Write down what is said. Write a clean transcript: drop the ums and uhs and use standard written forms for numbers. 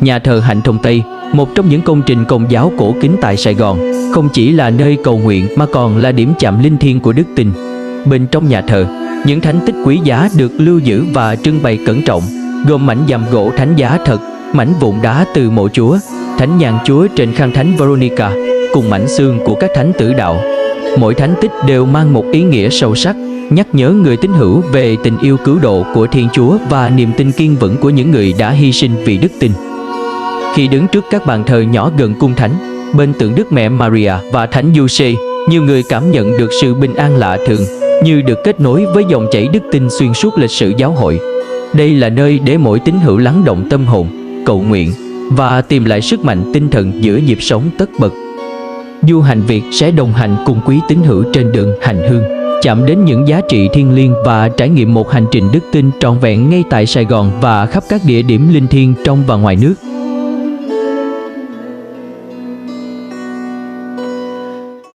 Nhà thờ Hạnh Thông Tây, một trong những công trình công giáo cổ kính tại Sài Gòn, không chỉ là nơi cầu nguyện mà còn là điểm chạm linh thiêng của đức tin. Bên trong nhà thờ, những thánh tích quý giá được lưu giữ và trưng bày cẩn trọng, gồm mảnh dạm gỗ thánh giá thật, mảnh vụn đá từ mộ Chúa, thánh nhang Chúa trên khăn thánh Veronica, cùng mảnh xương của các thánh tử đạo. Mỗi thánh tích đều mang một ý nghĩa sâu sắc, nhắc nhớ người tín hữu về tình yêu cứu độ của Thiên Chúa và niềm tin kiên vững của những người đã hy sinh vì đức tin. Khi đứng trước các bàn thờ nhỏ gần cung thánh, bên tượng Đức Mẹ Maria và Thánh Giuse, nhiều người cảm nhận được sự bình an lạ thường, như được kết nối với dòng chảy đức tin xuyên suốt lịch sử giáo hội. Đây là nơi để mỗi tín hữu lắng động tâm hồn, cầu nguyện và tìm lại sức mạnh tinh thần giữa nhịp sống tất bật. Du hành Việt sẽ đồng hành cùng quý tín hữu trên đường hành hương, chạm đến những giá trị thiêng liêng và trải nghiệm một hành trình đức tin trọn vẹn ngay tại Sài Gòn và khắp các địa điểm linh thiêng trong và ngoài nước.